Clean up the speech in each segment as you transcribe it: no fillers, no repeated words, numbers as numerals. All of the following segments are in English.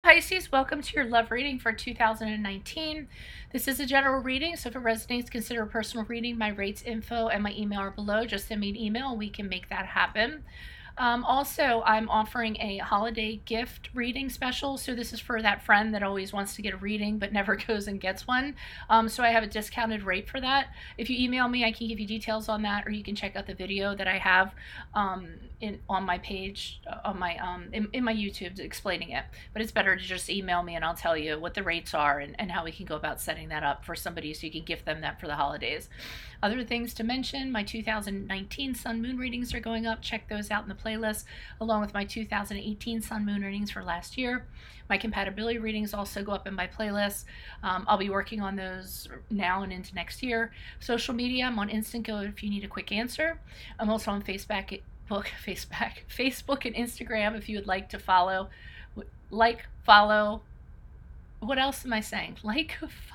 Pisces, welcome to your love reading for 2019. This is a general reading, so if it resonates, consider a personal reading. My rates info and my email are below. Just send me an email and we can make that happen. Also, I'm offering a holiday gift reading special. So this is for that friend that always wants to get a reading but never goes and gets one. So I have a discounted rate for that. If you email me, I can give you details on that, or you can check out the video that I have on my page, on my in my YouTube, explaining it. But it's better to just email me and I'll tell you what the rates are and how we can go about setting that up for somebody so you can gift them that for the holidays. Other things to mention, my 2019 Sun Moon readings are going up. Check those out in the playlist, along with my 2018 Sun Moon readings for last year. My compatibility readings also go up in my playlist. I'll be working on those now and into next year. Social media, I'm on Instant Go if you need a quick answer. I'm also on Facebook and Instagram if you would like to follow. Follow. What else am I saying?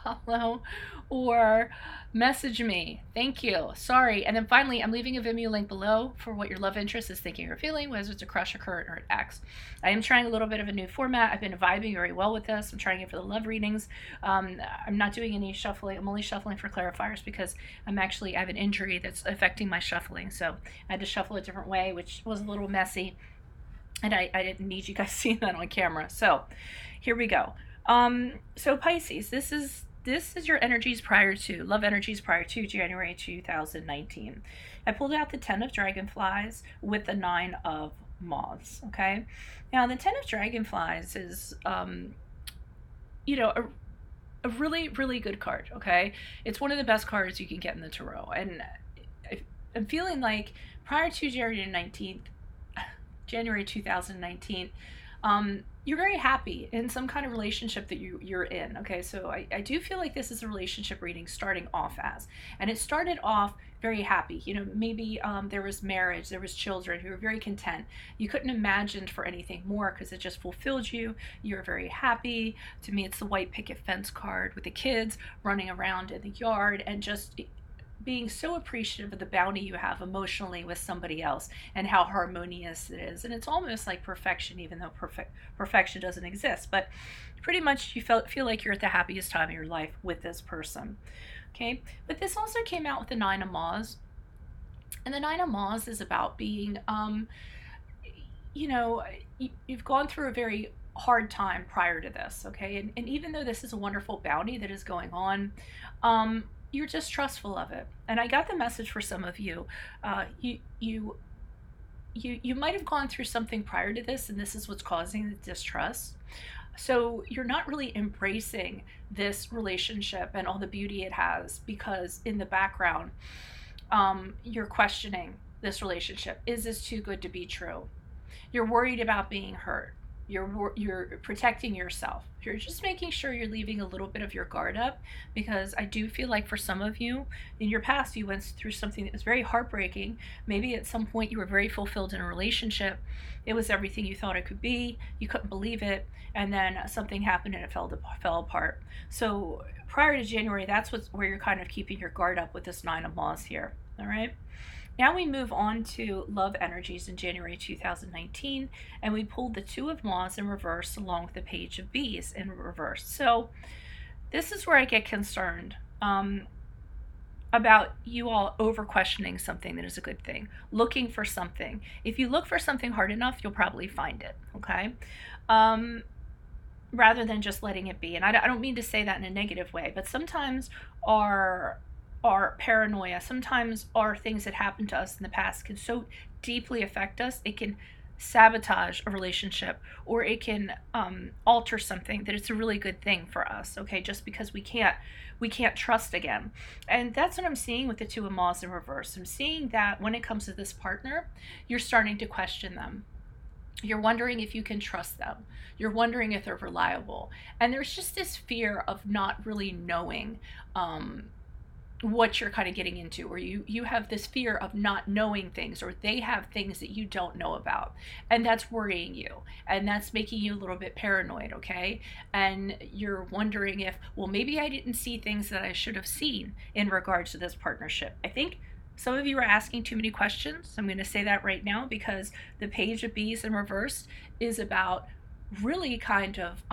Follow, or message me. Thank you. Sorry. And then finally, I'm leaving a Vimeo link below for what your love interest is thinking or feeling, whether it's a crush, a current, or an ex. I am trying a little bit of a new format. I've been vibing very well with this. I'm trying it for the love readings. I'm not doing any shuffling. I'm only shuffling for clarifiers because I have an injury that's affecting my shuffling. So I had to shuffle a different way, which was a little messy. And I didn't need you guys seeing that on camera. So here we go. So Pisces, this is your energies prior to, love energies prior to January 2019. I pulled out the 10 of Dragonflies with the 9 of Moths, okay? Now, the 10 of Dragonflies is, a really, really good card, okay? It's one of the best cards you can get in the tarot. And I'm feeling like prior to January 2019, you're very happy in some kind of relationship that you're in, okay? So I do feel like this is a relationship reading starting off as. And it started off very happy. Maybe there was marriage, there was children, you were very content. You couldn't imagine for anything more because it just fulfilled you. You were very happy. To me, it's the white picket fence card with the kids running around in the yard and just being so appreciative of the bounty you have emotionally with somebody else and how harmonious it is. And it's almost like perfection, even though perfection doesn't exist. But pretty much you feel like you're at the happiest time of your life with this person. Okay, but this also came out with the 9 of Moths. And the 9 of Moths is about being, you've gone through a very hard time prior to this, okay? And even though this is a wonderful bounty that is going on, you're distrustful of it. And I got the message for some of you. You might have gone through something prior to this, and this is what's causing the distrust. So you're not really embracing this relationship and all the beauty it has, because in the background, you're questioning this relationship. Is this too good to be true? You're worried about being hurt. You're protecting yourself. You're just making sure you're leaving a little bit of your guard up, because I do feel like for some of you in your past, you went through something that was very heartbreaking. Maybe at some point you were very fulfilled in a relationship. It was everything you thought it could be. You couldn't believe it. And then something happened and it fell apart. So prior to January, that's where you're kind of keeping your guard up with this 9 of Moths here. All right. Now we move on to love energies in January 2019, and we pulled the 2 of Moths in reverse along with the Page of Bees in reverse. So this is where I get concerned about you all over questioning something that is a good thing, looking for something. If you look for something hard enough, you'll probably find it, okay? Rather than just letting it be. And I don't mean to say that in a negative way, but sometimes our paranoia, sometimes our things that happened to us in the past can so deeply affect us, it can sabotage a relationship, or it can alter something that it's a really good thing for us, okay, just because we can't trust again. And that's what I'm seeing with the 2 of Moths in reverse. I'm seeing that when it comes to this partner, you're starting to question them. You're wondering if you can trust them. You're wondering if they're reliable. And there's just this fear of not really knowing what you're kind of getting into, or you have this fear of not knowing things, or they have things that you don't know about, and that's worrying you, and that's making you a little bit paranoid, okay? And you're wondering if, well, maybe I didn't see things that I should have seen in regards to this partnership. I think some of you are asking too many questions. I'm going to say that right now, because the Page of Bees in reverse is about really kind of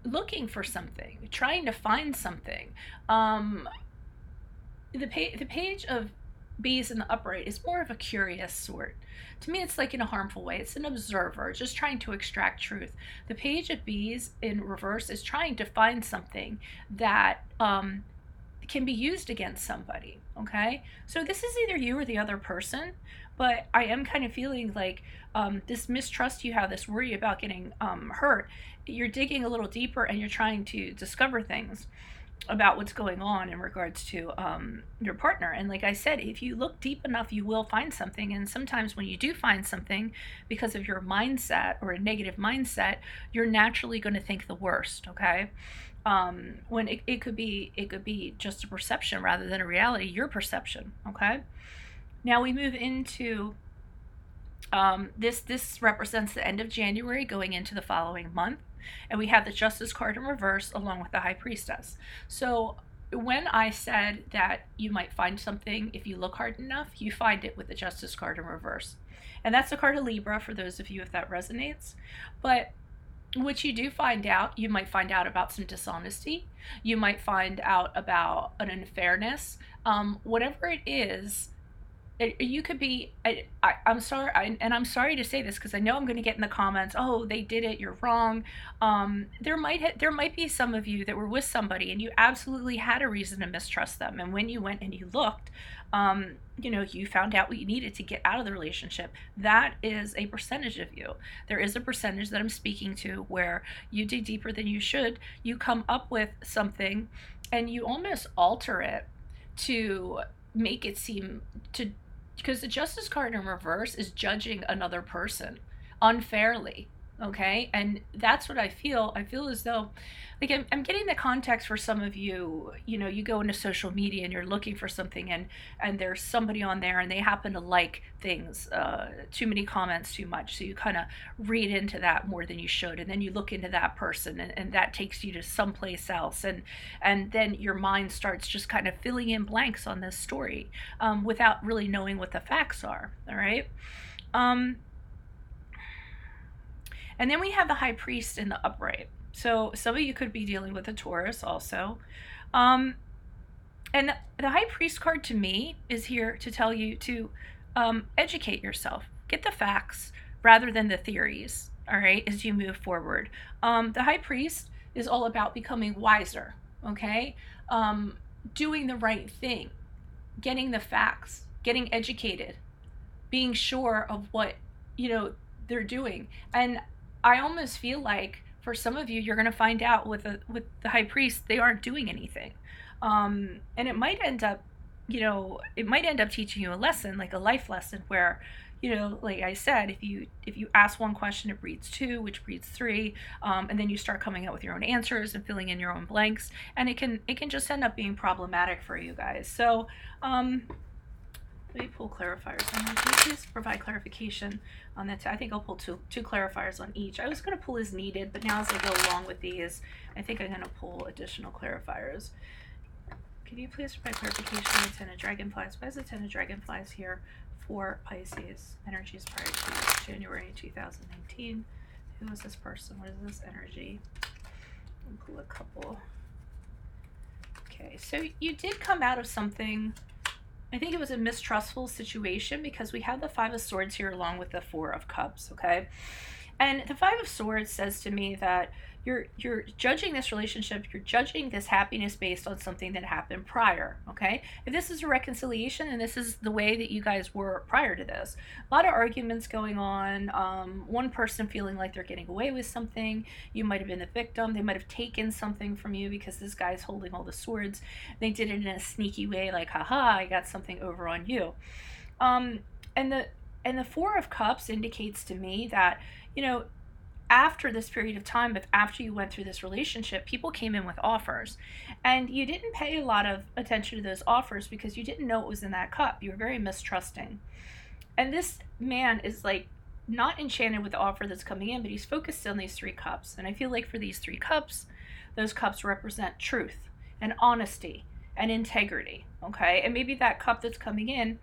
looking for something, trying to find something. The page of bees in the upright is more of a curious sort. To me, it's like in a harmful way. It's an observer, just trying to extract truth. The page of bees in reverse is trying to find something that can be used against somebody. Okay, so this is either you or the other person, but I am kind of feeling like this mistrust you have, this worry about getting hurt. You're digging a little deeper and you're trying to discover things about what's going on in regards to your partner. And like I said, if you look deep enough, you will find something. And sometimes when you do find something, because of your mindset or a negative mindset, you're naturally going to think the worst. Okay. When it could be just a perception rather than a reality, your perception. Okay. Now we move into this represents the end of January going into the following month. And we have the Justice card in reverse along with the High Priestess. So when I said that you might find something if you look hard enough, you find it with the Justice card in reverse. And that's the card of Libra for those of you if that resonates. But what you do find out, you might find out about some dishonesty. You might find out about an unfairness. Whatever it is, you could be, I'm sorry, and I'm sorry to say this because I know I'm going to get in the comments, oh, they did it, you're wrong. There might be some of you that were with somebody and you absolutely had a reason to mistrust them. And when you went and you looked, you found out what you needed to get out of the relationship. That is a percentage of you. There is a percentage that I'm speaking to where you dig deeper than you should. You come up with something and you almost alter it to make it seem to, because the Justice card in reverse is judging another person unfairly. Okay. And that's what I feel. I feel as though, like, I'm getting the context for some of you, you go into social media and you're looking for something and there's somebody on there and they happen to like things, too many comments too much. So you kind of read into that more than you should. And then you look into that person and that takes you to someplace else. And then your mind starts just kind of filling in blanks on this story, without really knowing what the facts are. All right. And then we have the High Priest in the upright. So some of you could be dealing with a Taurus also. And the High Priest card to me is here to tell you to educate yourself. Get the facts rather than the theories, all right, as you move forward. The High Priest is all about becoming wiser, okay? Doing the right thing, getting the facts, getting educated, being sure of what, they're doing. And I almost feel like for some of you, you're going to find out with the High Priest, they aren't doing anything. And it might end up, teaching you a lesson, like a life lesson where, like I said, if you ask one question, it breeds two, which breeds three. And then you start coming up with your own answers and filling in your own blanks. And it can just end up being problematic for you guys. So, let me pull clarifiers on that. Can you please provide clarification on that? I think I'll pull two clarifiers on each. I was going to pull as needed, but now as I go along with these, I think I'm going to pull additional clarifiers. Can you please provide clarification on the Ten of Dragonflies? Why is the Ten of Dragonflies here for Pisces? Energies prior to January 2019. Who is this person? What is this energy? I'll pull a couple. Okay, so you did come out of something. I think it was a mistrustful situation because we have the Five of Swords here along with the Four of Cups, okay? And the Five of Swords says to me that you're judging this relationship, you're judging this happiness based on something that happened prior, okay? If this is a reconciliation and this is the way that you guys were prior to this, a lot of arguments going on, one person feeling like they're getting away with something, you might have been the victim, they might have taken something from you because this guy's holding all the swords, they did it in a sneaky way, like, haha, I got something over on you. And the Four of Cups indicates to me that, after this period of time, after you went through this relationship, people came in with offers and you didn't pay a lot of attention to those offers because you didn't know what was in that cup. You were very mistrusting. And this man is like not enchanted with the offer that's coming in, but he's focused on these three cups. And I feel like for these three cups, those cups represent truth and honesty and integrity. Okay. And maybe that cup that's coming in,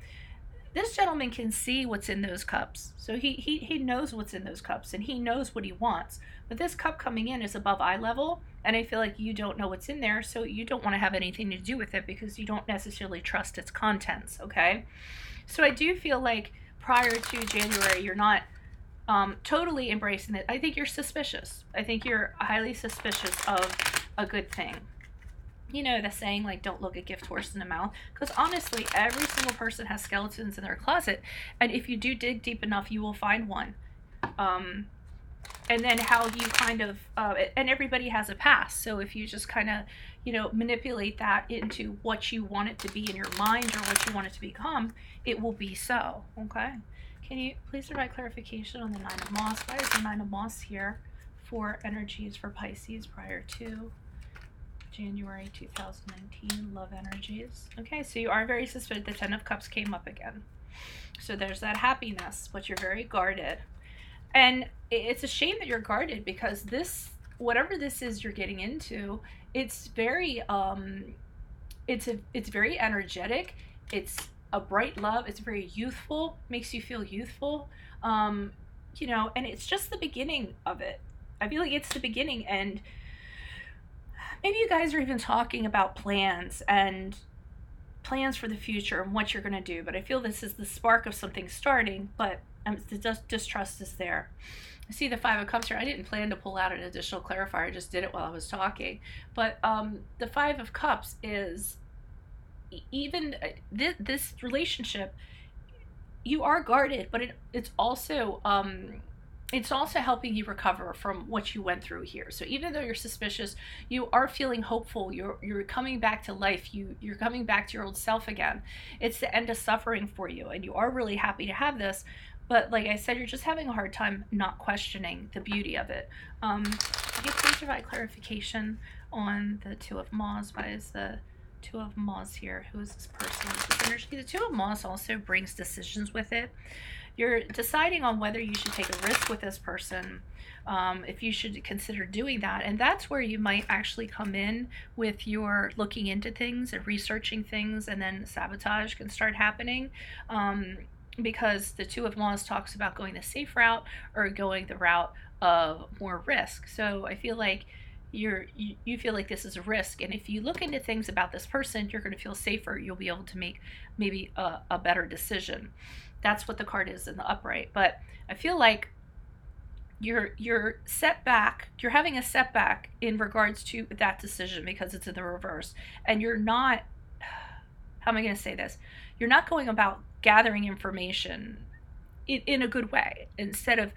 This gentleman can see what's in those cups. So he knows what's in those cups and he knows what he wants. But this cup coming in is above eye level, and I feel like you don't know what's in there, so you don't want to have anything to do with it because you don't necessarily trust its contents, okay? So I do feel like prior to January, you're not totally embracing it. I think you're suspicious. I think you're highly suspicious of a good thing. You know the saying, like, don't look a gift horse in the mouth, because honestly every single person has skeletons in their closet, and if you do dig deep enough you will find one. And then how you kind of and everybody has a past, so if you just kind of, you know, manipulate that into what you want it to be in your mind or what you want it to become, it will be so. Okay, can you please provide clarification on the Nine of Moss? Why is the Nine of Moss here for energies for Pisces prior to January 2019, love energies? Okay, so you are very suspicious. The Ten of Cups came up again. So there's that happiness, but you're very guarded. And it's a shame that you're guarded, because this, whatever this is you're getting into, it's very it's very energetic. It's a bright love. It's very youthful, makes you feel youthful. You know, and it's just the beginning of it. I feel like it's the beginning, and maybe you guys are even talking about plans for the future and what you're going to do. But I feel this is the spark of something starting, but the distrust is there. I see the Five of Cups here. I didn't plan to pull out an additional clarifier. I just did it while I was talking. But the Five of Cups is, even this relationship, you are guarded, but it's also helping you recover from what you went through here. So even though you're suspicious, you are feeling hopeful. You're coming back to life. You're coming back to your old self again. It's the end of suffering for you, and you are really happy to have this. But like I said, you're just having a hard time not questioning the beauty of it. Can you please provide clarification on the Two of Maws? Why is the Two of Maws here? Who is this person? This energy? The Two of Maws also brings decisions with it. You're deciding on whether you should take a risk with this person, if you should consider doing that. And that's where you might actually come in with your looking into things and researching things, and then sabotage can start happening. Because the Two of Wands talks about going the safe route or going the route of more risk. So I feel like you feel like this is a risk, and if you look into things about this person, you're going to feel safer. You'll be able to make maybe a better decision. That's what the card is in the upright. But I feel like you're set back. You're having a setback in regards to that decision because it's in the reverse, and you're not, how am I going to say this? You're not going about gathering information in a good way, instead of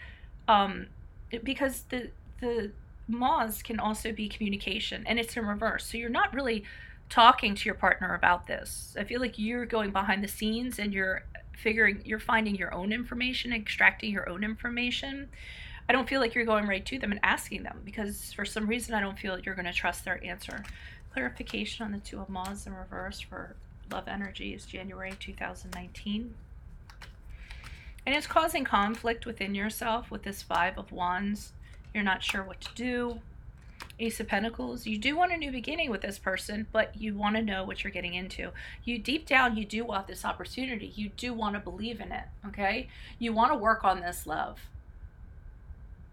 because the Maws can also be communication, and it's in reverse. So you're not really talking to your partner about this. I feel like you're going behind the scenes and you're finding your own information, extracting your own information. I don't feel like you're going right to them and asking them, because for some reason I don't feel like you're going to trust their answer. Clarification on the Two of Maws in reverse for love energy is January 2019. And it's causing conflict within yourself with this Five of Wands. You're not sure what to do. Ace of Pentacles. You do want a new beginning with this person, but you want to know what you're getting into. You deep down, you do want this opportunity. You do want to believe in it, okay? You want to work on this love.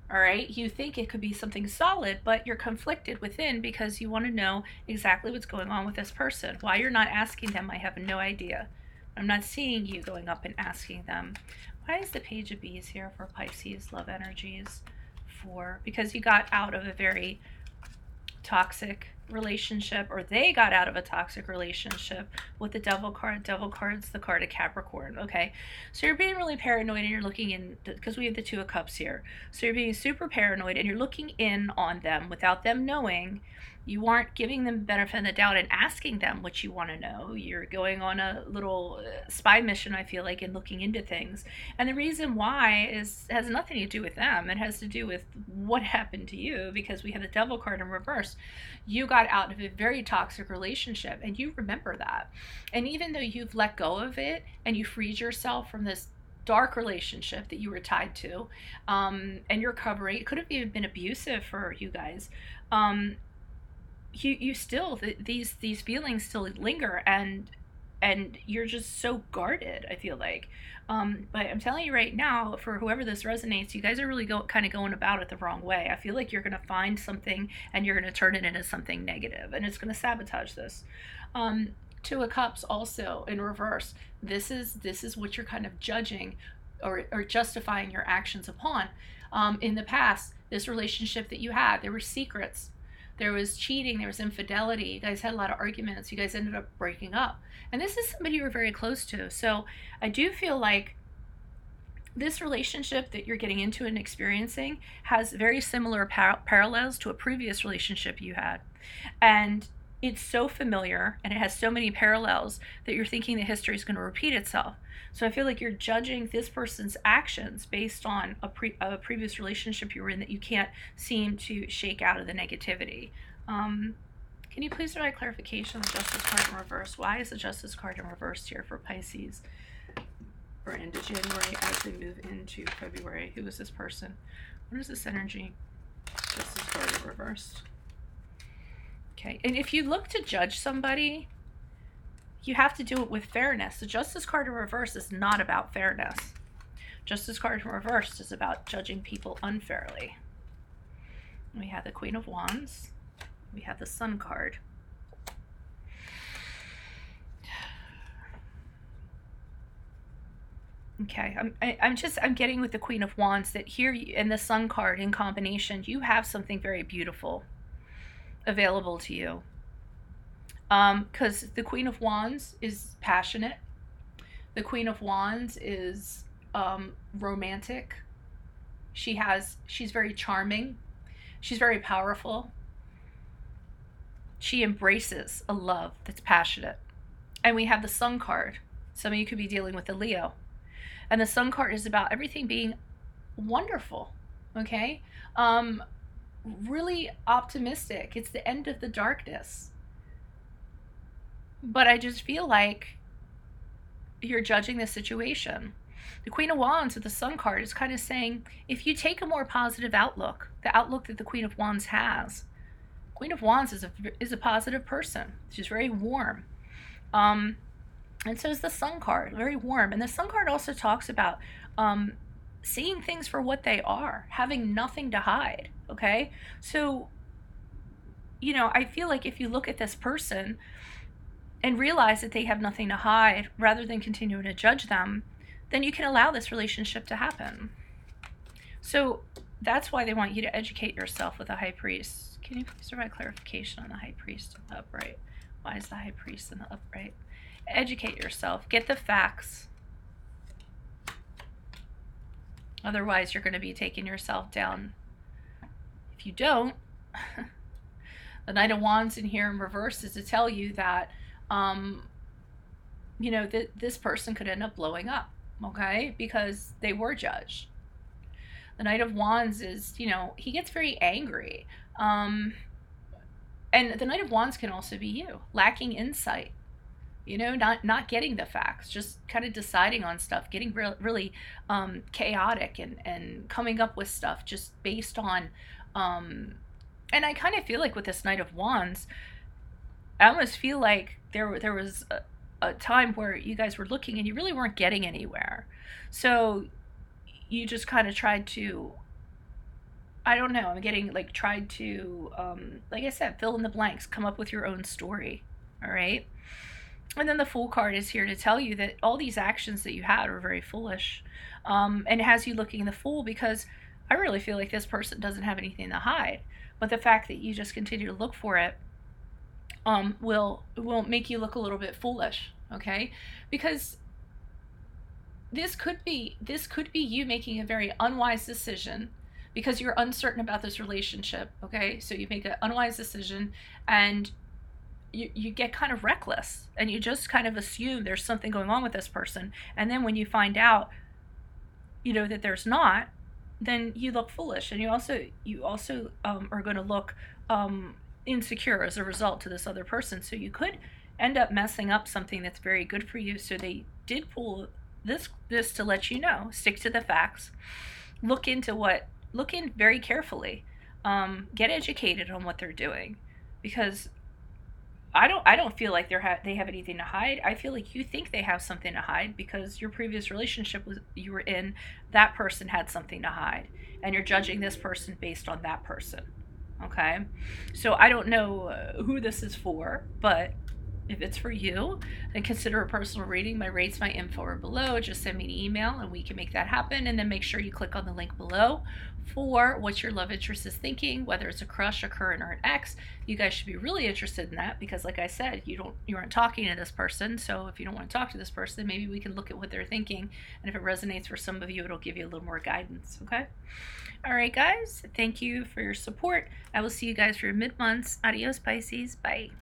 All right, you think it could be something solid, but you're conflicted within because you want to know exactly what's going on with this person. Why you're not asking them, I have no idea. I'm not seeing you going up and asking them. Why is the Page of Bees here for Pisces love energies? Because you got out of a very toxic relationship, or they got out of a toxic relationship with the Devil card. Devil card's the card of Capricorn. Okay, so you're being really paranoid, and you're looking in, because we have the Two of Cups here, so you're being super paranoid and you're looking in on them without them knowing. You aren't giving them the benefit of the doubt and asking them what you want to know. You're going on a little spy mission, I feel like, and looking into things. And the reason why has nothing to do with them. It has to do with what happened to you, because we have the Devil card in reverse. You got out of a very toxic relationship, and you remember that. And even though you've let go of it and you freed yourself from this dark relationship that you were tied to, and you're covering, it could have even been abusive for you guys. You still, these feelings still linger, and and you're just so guarded, I feel like. But I'm telling you right now, for whoever this resonates, you guys are really kind of going about it the wrong way. I feel like you're going to find something and you're going to turn it into something negative, and it's going to sabotage this. Two of Cups also in reverse. This is what you're kind of judging or justifying your actions upon. In the past, this relationship that you had, there were secrets. There was cheating, there was infidelity. You guys had a lot of arguments. You guys ended up breaking up. And this is somebody you were very close to. So I do feel like this relationship that you're getting into and experiencing has very similar parallels to a previous relationship you had. And it's so familiar and it has so many parallels that you're thinking the history is going to repeat itself. So I feel like you're judging this person's actions based on a previous relationship you were in that you can't seem to shake out of the negativity. Can you please provide clarification on the Justice card in reverse? Why is the Justice card in reverse here for Pisces or into January as we move into February? Who is this person? What is this energy? Justice card in reverse. Okay, and if you look to judge somebody, you have to do it with fairness. The Justice card in reverse is not about fairness. Justice card in reverse is about judging people unfairly. We have the Queen of Wands. We have the Sun card. Okay, I'm getting with the Queen of Wands that here in the Sun card in combination, you have something very beautiful available to you. Because the Queen of Wands is passionate. The Queen of Wands is romantic. She's very charming. She's very powerful. She embraces a love that's passionate. And we have the Sun card. Some of you could be dealing with the Leo. And the Sun card is about everything being wonderful. Okay? Really optimistic. It's the end of the darkness. But I just feel like you're judging the situation. The Queen of Wands with the Sun card is kind of saying, if you take a more positive outlook, the outlook that the Queen of Wands has, Queen of Wands is a positive person. She's very warm. And so is the Sun card, very warm. And the Sun card also talks about seeing things for what they are, having nothing to hide, okay? So, you know, I feel like if you look at this person and realize that they have nothing to hide, rather than continuing to judge them, then you can allow this relationship to happen. So that's why they want you to educate yourself with the High Priest. Can you please provide clarification on the High Priest in the upright? Why is the High Priest in the upright? Educate yourself. Get the facts. Otherwise, you're going to be taking yourself down. If you don't, the Knight of Wands in here in reverse is to tell you that, you know, this person could end up blowing up, okay? Because they were judged. The Knight of Wands is, you know, he gets very angry. And the Knight of Wands can also be you, lacking insight. You know, not getting the facts, just kind of deciding on stuff, getting really chaotic and coming up with stuff just based on, and I kind of feel like with this Knight of Wands, I almost feel like there was a time where you guys were looking and you really weren't getting anywhere. So you just kind of tried to, I don't know, I'm getting like tried to, like I said, fill in the blanks, come up with your own story, all right? And then the Fool card is here to tell you that all these actions that you had were very foolish. And it has you looking the fool because I really feel like this person doesn't have anything to hide. But the fact that you just continue to look for it will make you look a little bit foolish, okay? Because this could be you making a very unwise decision because you're uncertain about this relationship, okay? So you make an unwise decision and you get kind of reckless and you just kind of assume there's something going on with this person. And then when you find out, you know, that there's not, then you look foolish. And you also are going to look insecure as a result to this other person. So you could end up messing up something that's very good for you. So they did pull this to let you know, stick to the facts, look in very carefully, get educated on what they're doing, because I don't feel like they have anything to hide. I feel like you think they have something to hide because your previous relationship you were in, that person had something to hide, and you're judging this person based on that person. Okay? So I don't know who this is for, but if it's for you, then consider a personal reading. My rates, my info are below. Just send me an email and we can make that happen. And then make sure you click on the link below for what your love interest is thinking, whether it's a crush, a current, or an ex. You guys should be really interested in that because, like I said, you aren't talking to this person. So if you don't want to talk to this person, maybe we can look at what they're thinking. And if it resonates for some of you, it'll give you a little more guidance. Okay? All right, guys. Thank you for your support. I will see you guys for your mid-months. Adios, Pisces. Bye.